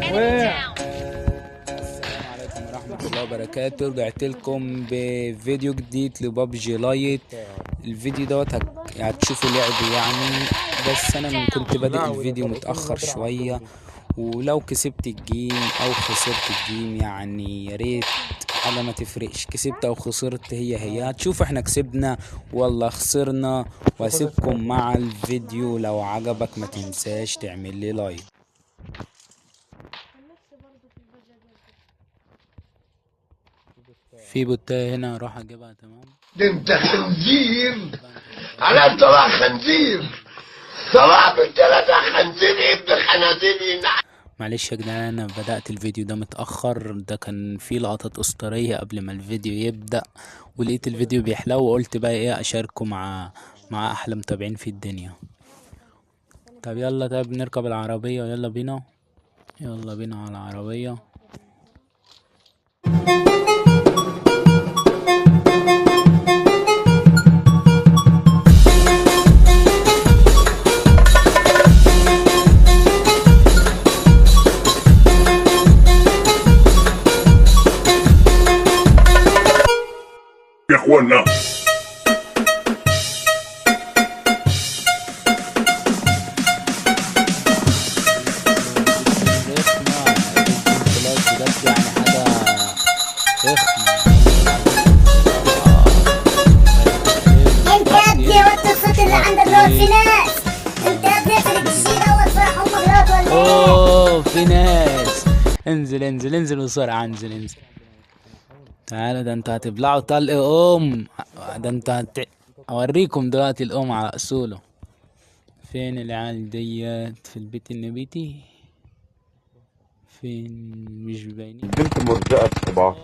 السلام عليكم ورحمة الله وبركاته. رجعت لكم بفيديو جديد لبابجي لايت. الفيديو دوت هتشوفوا لعب يعني، بس انا كنت بادئ الفيديو متأخر شوية، ولو كسبت الجيم او خسرت الجيم يعني يا ريت حاجة ما تفرقش، كسبت او خسرت هي هتشوف احنا كسبنا ولا خسرنا. واسيبكم مع الفيديو، لو عجبك ما تنساش تعمل لي لايك. في بوتاية هنا راح اجيبها. تمام، ده انت خنزير على انت بقى خنزير طلع بالتلاتة خنزير ابن خنازير. معلش يا جدعان، انا بدأت الفيديو ده متأخر، ده كان فيه لقطات اسطورية قبل ما الفيديو يبدأ، ولقيت الفيديو بيحلو وقلت بقى ايه اشاركه مع احلى متابعين في الدنيا. طب يلا، طب نركب العربية ويلا بينا، يلا بينا على العربية. يا اخوانا انت يا ابني وطي الصوت اللي عندك دوت، في ناس. انت يا ابني اقفل البي سي دوت، فرح امك دوت ولا ايه؟ اوه في ناس. انزل بسرعة، انزل. تعالى، ده انت هتبلعوا طلق ده انت اوريكم دلوقتي الام على اصوله. فين العيال ديت؟ في البيت النبيتي فين؟ مش باينين. بنت مرجئة الصباح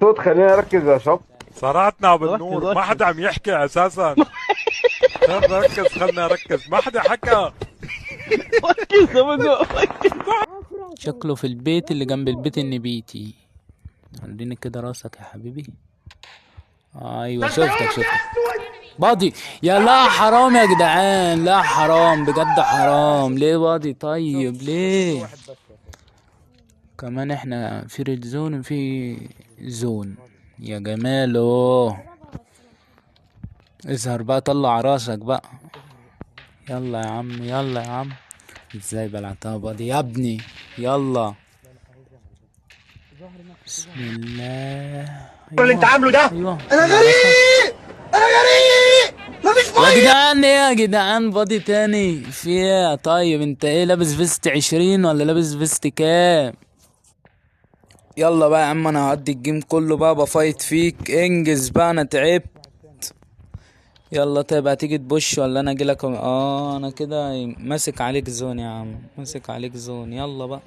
صوت. خليني اركز يا شط. صرعتنا بالنور، ما حدا عم يحكي اساسا. خلنا نركز، خلنا نركز، ما حدا حكى. شكله في البيت اللي جنب البيت النبيتي. وريني كده راسك يا حبيبي. ايوه شفتك باضي. يا لا حرام يا جدعان، لا حرام بجد، حرام. ليه باضي؟ طيب ليه؟ كمان احنا في ريد زون وفي زون يا جماله. اظهر بقى، طلع راسك بقى. يلا يا عم. ازاي بلعتها باضي يا ابني؟ يلا بسم الله. اللي انت عامله ده ايوه انا غريب مفيش يا جدعان، ايه يا جدعان؟ باضي تاني في ايه؟ طيب انت ايه، لابس فيست 20 ولا لابس فيست كام؟ يلا بقى يا عم، انا هقضي الجيم كله بقى بفايت فيك، انجز بقى انا تعبت. يلا طيب، هتيجي تبوش ولا انا اجيلك؟ انا كده ماسك عليك زون يا عم، ماسك عليك زون. يلا بقى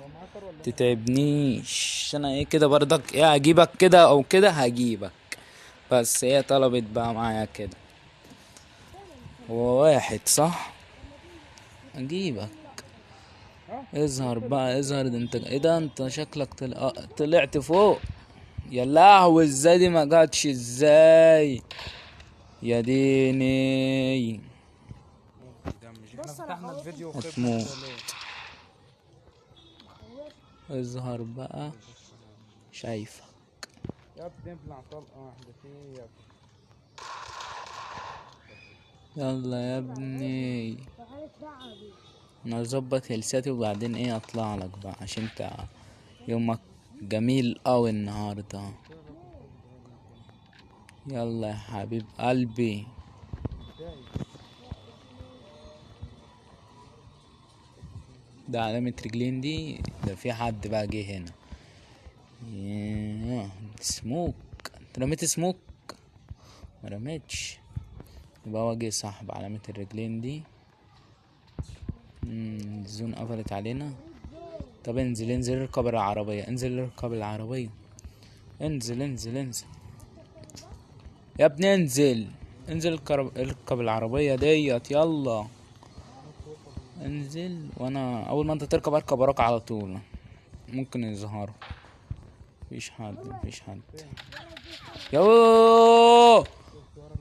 تتعبنيش، انا ايه كده برضك، ايه هجيبك كده او كده هجيبك، بس هي طلبت بقى معايا كده. هو واحد صح، اجيبك. اظهر بقى اظهر، ده انت ايه ده؟ انت شكلك طلعت فوق. يا لهوي، ازاي دي ما جاتش؟ ازاي يا ديني؟ هتموت. اظهر بقى، شايفك. يلا يا ابني، انا اظبط هلساتي وبعدين ايه اطلع لك بقى، عشان انت يومك جميل اوي النهارده. يلا يا حبيب قلبي. ده علامة رجلين دي، ده في حد بقى جه هنا. سموك. انت رميت سموك؟ ما رميتش، يبقى هو جه صاحب علامة الرجلين دي. الزون قفلت علينا. طب انزل اركب العربية، انزل يا ابني، انزل اركب العربية ديت. يلا انزل، وانا اول ما انت تركب اركب وراك على طول. ممكن يظهروا. مفيش حد يوه.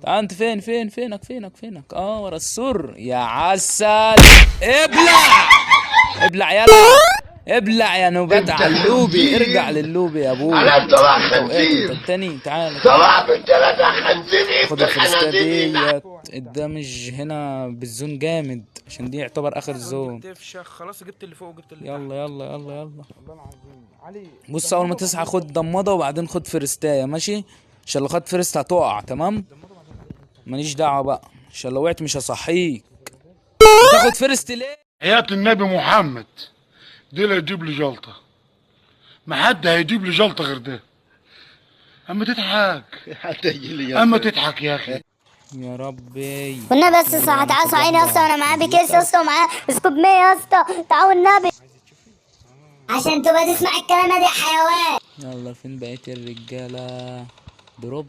انت فينك ورا السور يا عسل. ابلع. ابلع يلا، ابلع يا نوبات على اللوبي، ارجع للوبي يا ابوي. على انت بقى انت خنزير. التاني تعال طلع بالثلاثة خنزير خد ابن الفرستة خنازير. ديت. الدمج هنا بالزون جامد عشان دي يعتبر اخر زون. تفشخ خلاص، جبت اللي فوق وجبت اللي يلا يلا يلا يلا. والله العظيم علي. بص اول ما تصحى خد ضمضة وبعدين خد فرستاية ماشي، عشان لو خدت فرست هتقع تمام. ماليش دعوة بقى عشان لو وقعت مش هصحيك. تاخد فرست ليه؟ حياة النبي محمد دي اللي يجيب لي جلطة، ما حد هيجيب لي جلطة غير ده. اما تضحك اما تضحك يا اخي. يا ربي والنبي بس صح، تعال صحيني يا اسطى، وانا معاه بكيس يا اسطى ومعاه سكوب 100 يا اسطى، تعال النبي عشان تبقى تسمع الكلام ده يا حيوان. يلا فين بقية الرجالة؟ دروب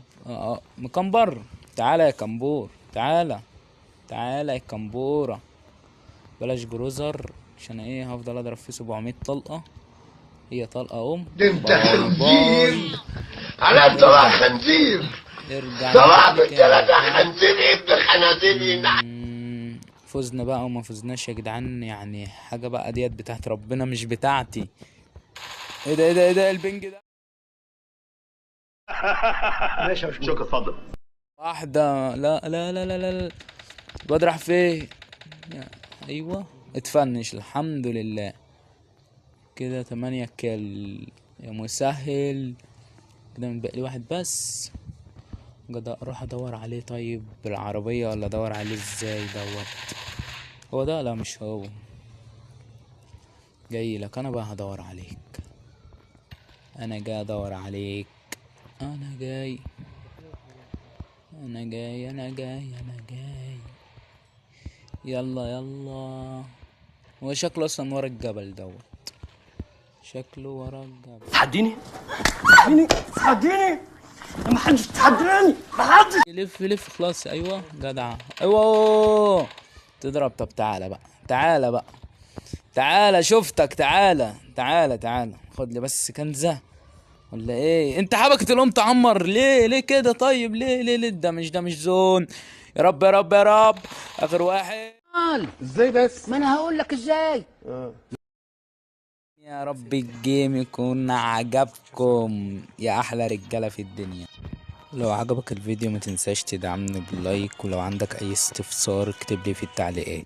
مكمبر. تعالى يا كمبور، تعالى تعالى يا كمبورة. بلاش جروزر عشان ايه هفضل اضرب فيه 700 طلقة. هي طلقة انت باي خنزير. على انت بقى خنزير. ارجع طلع لك بالثلاثة خنزير ابن خنازير. فزنا بقى وما فزناش يا جدعان، يعني حاجة بقى ديت بتاعت ربنا مش بتاعتي. ايه ده ايه ده ايه ده البنج ده؟ ماشي يا شكرا اتفضل. واحدة لا لا لا لا لا الواد راح فين؟ ايوه اتفنش الحمد لله. كده 8 كيل يا مسهل. كده متبقى لي واحد بس. اروح ادور عليه طيب بالعربية ولا ادور عليه ازاي دوت؟ هو ده؟ لا مش هو. جاي لك انا بقى هدور عليك. انا جاي ادور عليك. انا جاي انا جاي انا جاي انا جاي. يلا يلا. هو شكله اصلا ورا الجبل دوت، شكله ورا الجبل. تحديني ما حدش تحداني، ما حدش. يلف يلف خلاص. ايوه جدع ايوه تضرب. طب تعالى بقى تعالى بقى تعالى شفتك. تعالى تعالى تعالى خد لي بس كنزة ولا ايه؟ انت حبكة الام تعمر ليه ليه كده؟ طيب ليه ده مش زون. يا رب يا رب يا رب. اخر واحد. ازاي بس؟ ما انا هقول لك ازاي. يا رب الجيم يكون عجبكم يا احلى رجاله في الدنيا. لو عجبك الفيديو ما تنساش تدعمني باللايك، ولو عندك اي استفسار اكتب لي في التعليقات.